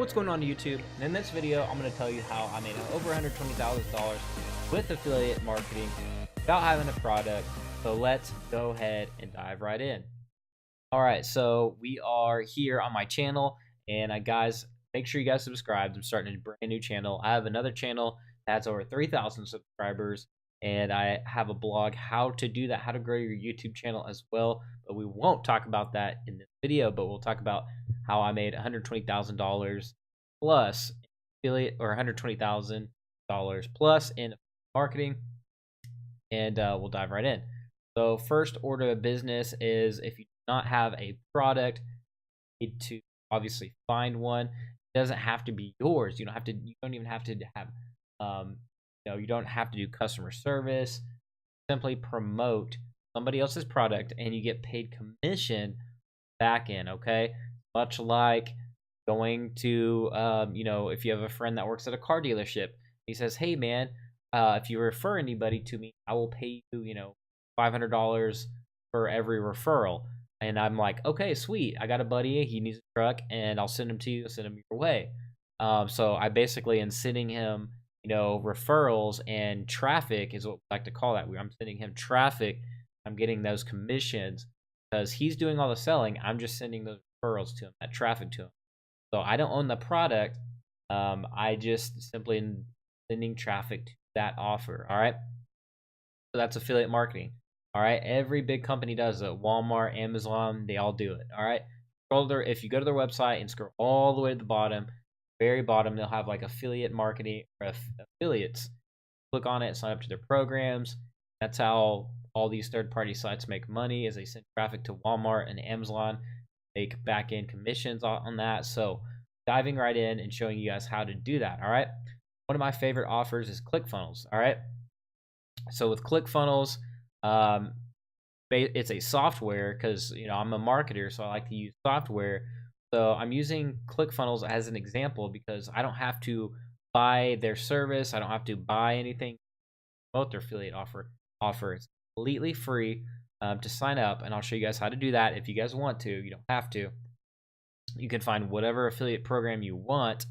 What's going on YouTube? And in this video, I'm going to tell you how I made over $120,000 with affiliate marketing without having a product. So let's go ahead and dive right in. All right, so we are here on my channel, and guys, make sure you guys subscribe. I'm starting a brand new channel. I have another channel that's over 3,000 subscribers, and I have a blog how to do that, how to grow your YouTube channel as well. But we won't talk about that in this video, but we'll talk about how I made $120,000 plus affiliate, or $120,000 plus in marketing, and we'll dive right in. So first order of business is, if you do not have a product, you need to obviously find one. It doesn't have to be yours. You don't even have to have you don't have to do customer service. Simply promote somebody else's product and you get paid commission back in, okay? Much like going to if you have a friend that works at a car dealership, he says, hey man, if you refer anybody to me, I will pay you $500 for every referral. And I'm like, okay, sweet, I got a buddy, he needs a truck, and I'll send him to you, send him your way. So I basically am sending him referrals, and traffic is what we like to call that. I'm sending him traffic. I'm getting those commissions because he's doing all the selling. I'm just sending those referrals to him, that traffic to him. So I don't own the product. I just simply am sending traffic to that offer. All right. So that's affiliate marketing. All right. Every big company does it. Walmart, Amazon, they all do it. All right. If you go to their website and scroll all the way to the bottom, very bottom, they'll have like affiliate marketing or affiliates. Click on it, sign up to their programs. That's how all these third-party sites make money, is they send traffic to Walmart and Amazon, make back-end commissions on that. So diving right in and showing you guys how to do that. All right. One of my favorite offers is ClickFunnels. All right. So with ClickFunnels, it's a software, because I'm a marketer, so I like to use software. So I'm using ClickFunnels as an example because I don't have to buy their service. I don't have to buy anything. Both their affiliate offer is completely free to sign up, and I'll show you guys how to do that if you guys want to. You don't have to. You can find whatever affiliate program you want,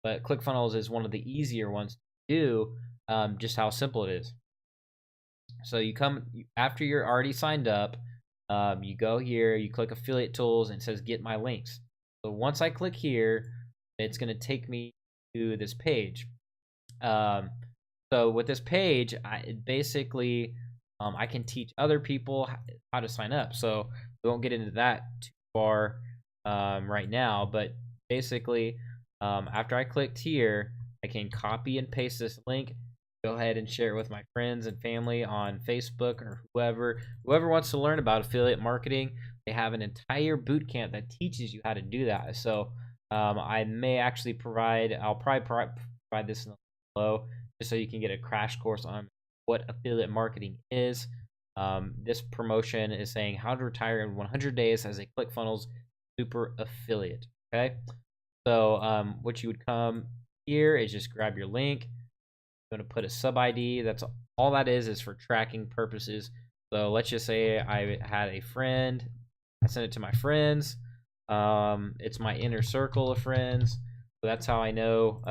but ClickFunnels is one of the easier ones to do, just how simple it is. So after you're already signed up, you go here, you click affiliate tools, and it says get my links. So once I click here, it's going to take me to this page. So with this page, I can teach other people how to sign up. So we won't get into that too far right now, but basically, after I clicked here, I can copy and paste this link, go ahead and share it with my friends and family on Facebook, or whoever wants to learn about affiliate marketing. They have an entire boot camp that teaches you how to do that. So I may actually I'll probably provide this in the below, just so you can get a crash course on what affiliate marketing is. This promotion is saying how to retire in 100 days as a ClickFunnels super affiliate. Okay. So what you would come here is just grab your link. You're going to put a sub ID. That's all that is for tracking purposes. So let's just say I had a friend. I sent it to my friends. It's my inner circle of friends. So that's how I know,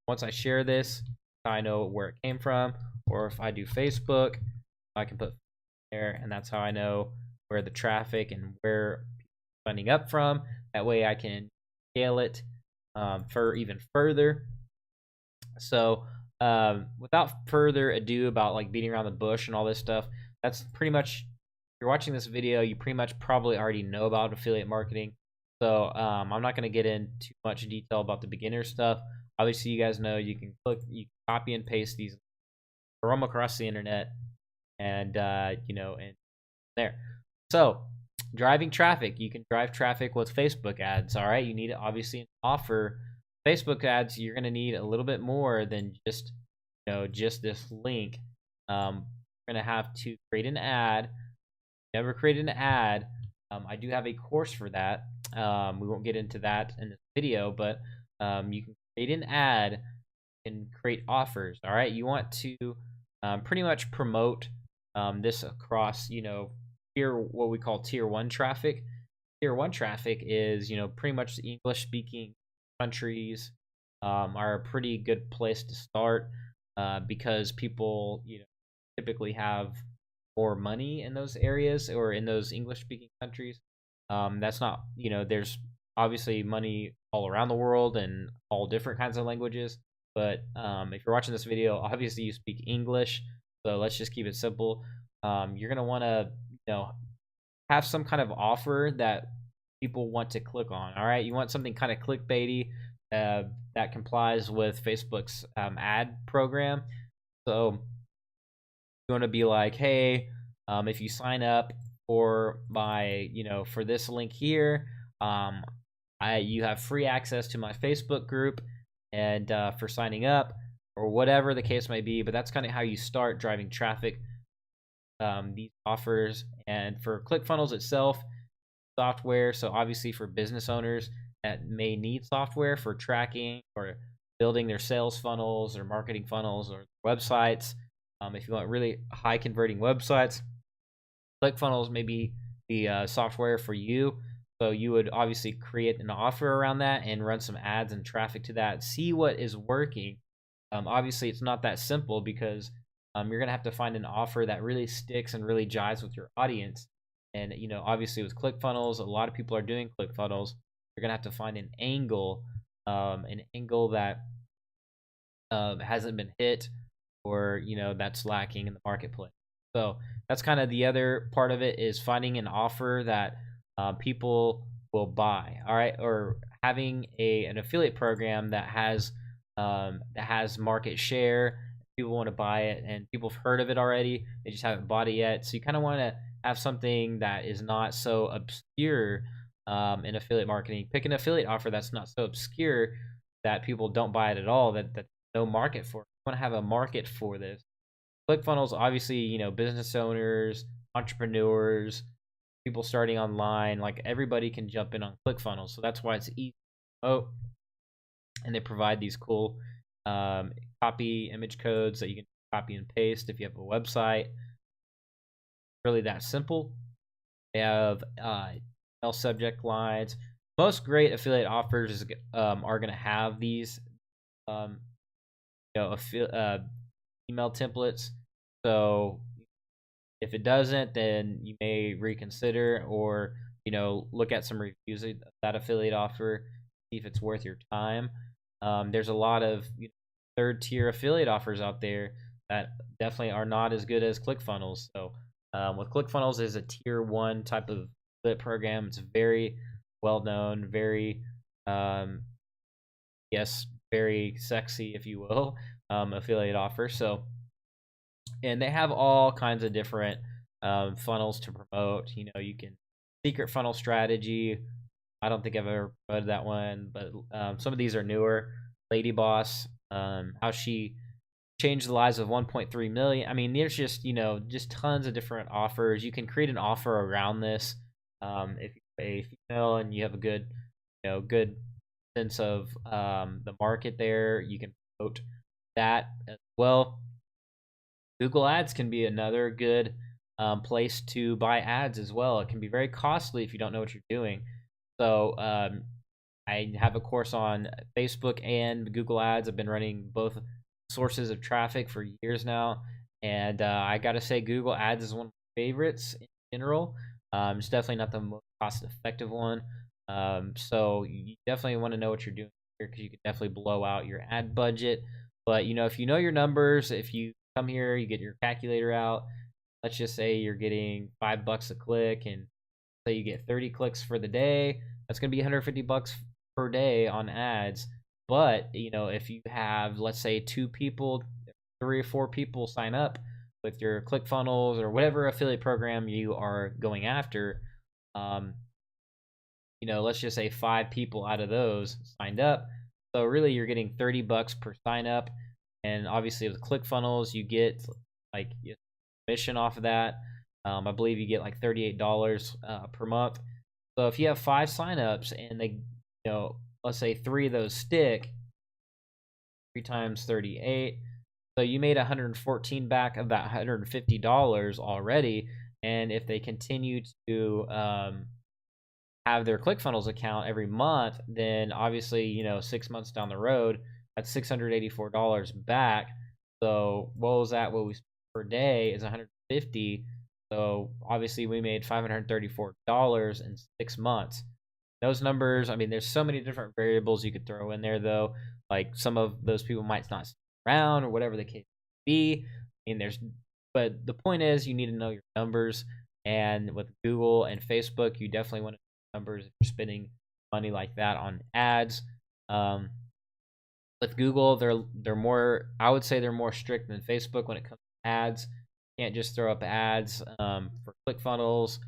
once I share this, I know where it came from. Or if I do Facebook, I can put there, and that's how I know where the traffic and where people are signing up from. That way I can scale it for even further. So without further ado about like beating around the bush and all this stuff, that's pretty much, if you're watching this video, you pretty much probably already know about affiliate marketing. So I'm not going to get into too much detail about the beginner stuff. Obviously, you guys know you can copy and paste these, throw them across the internet, and and there. So driving traffic, you can drive traffic with Facebook ads. All right, you need to obviously offer Facebook ads. You're going to need a little bit more than just this link. You're going to have to create an ad. Never created an ad. I do have a course for that. We won't get into that in this video, but you can create an ad and create offers. All right, you want to pretty much promote this across what we call tier 1 traffic. Tier 1 traffic is pretty much the English speaking countries are a pretty good place to start because people, typically have more money in those areas or in those English speaking countries. That's not, there's obviously money all around the world and all different kinds of languages. But if you're watching this video, obviously you speak English. So let's just keep it simple. You're going to want to, have some kind of offer that people want to click on. All right. You want something kind of clickbaity that complies with Facebook's ad program. So you want to be like, hey, if you sign up for my, for this link here, you have free access to my Facebook group, and for signing up or whatever the case may be. But that's kind of how you start driving traffic. These offers, and for ClickFunnels itself, software. So obviously for business owners that may need software for tracking or building their sales funnels or marketing funnels or websites. If you want really high converting websites, ClickFunnels may be the software for you. So you would obviously create an offer around that and run some ads and traffic to that. See what is working. Obviously, it's not that simple because you're going to have to find an offer that really sticks and really jives with your audience. And, obviously with ClickFunnels, a lot of people are doing ClickFunnels. You're going to have to find an angle that hasn't been hit or, that's lacking in the marketplace. So that's kind of the other part of it, is finding an offer that people will buy. All right. Or having an affiliate program that has market share. People want to buy it and people have heard of it already. They just haven't bought it yet. So you kind of want to have something that is not so obscure in affiliate marketing. Pick an affiliate offer that's not so obscure that people don't buy it at all, that's no market for it. You want to have a market for this. ClickFunnels, obviously, business owners, entrepreneurs, people starting online, like everybody can jump in on ClickFunnels. So that's why it's easy to promote. And they provide these cool copy image codes that you can copy and paste if you have a website. Really that simple. They have email subject lines. Most great affiliate offers are going to have these email templates. So if it doesn't, then you may reconsider or look at some reviews of that affiliate offer, see if it's worth your time. There's a lot of third tier affiliate offers out there that definitely are not as good as ClickFunnels. So with ClickFunnels is a tier 1 type of affiliate program. It's very well known, very very sexy, if you will, affiliate offer. So, and they have all kinds of different funnels to promote. You can secret funnel strategy. I don't think I've ever promoted that one, but some of these are newer. Lady Boss, how she changed the lives of 1.3 million. I mean, there's just just tons of different offers. You can create an offer around this. If you're a female and you have a good good sense of the market there, you can promote that as well. Google Ads can be another good place to buy ads as well. It can be very costly if you don't know what you're doing. So I have a course on Facebook and Google Ads. I've been running both sources of traffic for years now, and I gotta say Google Ads is one of my favorites in general. It's definitely not the most cost-effective one. So you definitely want to know what you're doing here because you can definitely blow out your ad budget. But if you know your numbers, if you come here, you get your calculator out. Let's just say you're getting $5 a click, and say you get 30 clicks for the day. That's gonna be $150 per day on ads. But if you have, let's say, 2 people, 3 or 4 people sign up with your ClickFunnels or whatever affiliate program you are going after, let's just say 5 people out of those signed up. So really, you're getting $30 per sign up, and obviously with ClickFunnels, you get like commission off of that. I believe you get like $38 per month. So if you have 5 signups and they, let's say 3 of those stick, 3 times 38. So you made 114 back of that $150 already. And if they continue to have their ClickFunnels account every month, then obviously, 6 months down the road, that's $684 back. So what was that? What we spent per day is 150. So obviously we made $534 in 6 months. Those numbers, I mean, there's so many different variables you could throw in there though. Like some of those people might not stick around or whatever the case may be. I mean, but the point is you need to know your numbers. And with Google and Facebook, you definitely want to know numbers if you're spending money like that on ads. With Google, they're more, I would say they're more strict than Facebook when it comes to ads. You can't just throw up ads for ClickFunnels.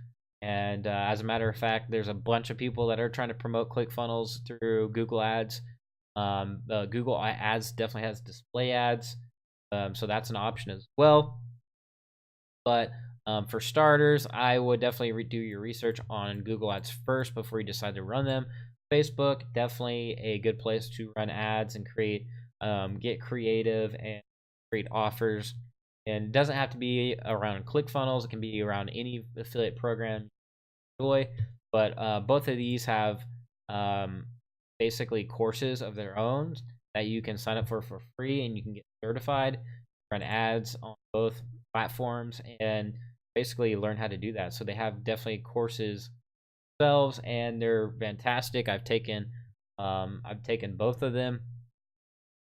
And as a matter of fact, there's a bunch of people that are trying to promote ClickFunnels through Google Ads. Google Ads definitely has display ads, so that's an option as well. But for starters, I would definitely do your research on Google Ads first before you decide to run them. Facebook, definitely a good place to run ads and get creative and create offers. And it doesn't have to be around ClickFunnels. It can be around any affiliate program you enjoy. But both of these have basically courses of their own that you can sign up for free, and you can get certified, run ads on both platforms, and basically learn how to do that. So they have definitely courses themselves, and they're fantastic. I've taken both of them.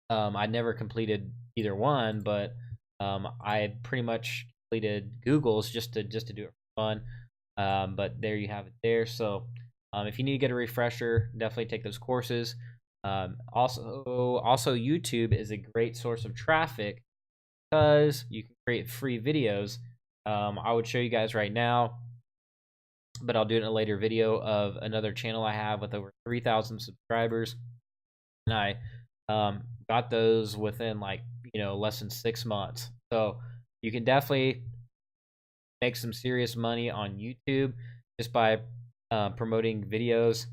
I never completed either one, but I pretty much completed Google's just to do it for fun. But there you have it there. So if you need to get a refresher, definitely take those courses. Also, YouTube is a great source of traffic because you can create free videos. I would show you guys right now, but I'll do it in a later video of another channel I have with over 3,000 subscribers. And I got those within less than 6 months. So you can definitely make some serious money on YouTube just by promoting videos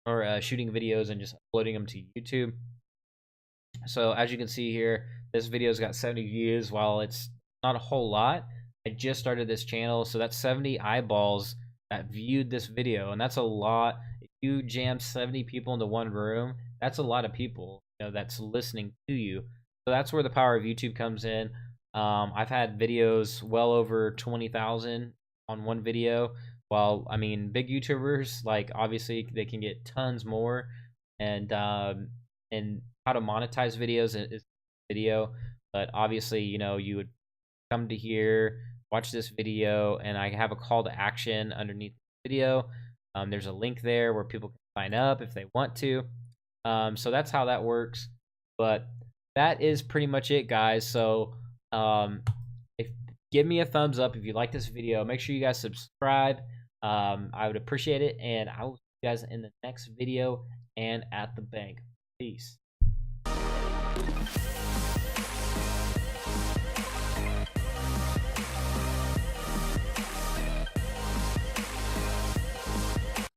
or shooting videos and just uploading them to YouTube. So as you can see here, this video's got 70 views. While it's not a whole lot, I just started this channel, so that's 70 eyeballs that viewed this video, and that's a lot. If you jam 70 people into one room, that's a lot of people, that's listening to you. So that's where the power of YouTube comes in. I've had videos well over 20,000 on one video. While I mean, big YouTubers, like, obviously they can get tons more, and how to monetize videos is video. But obviously, you would come to here, watch this video, and I have a call to action underneath the video. There's a link there where people can sign up if they want to. So that's how that works. But that is pretty much it, guys. So give me a thumbs up if you like this video. Make sure you guys subscribe. I would appreciate it, and I will see you guys in the next video and at the bank. Peace.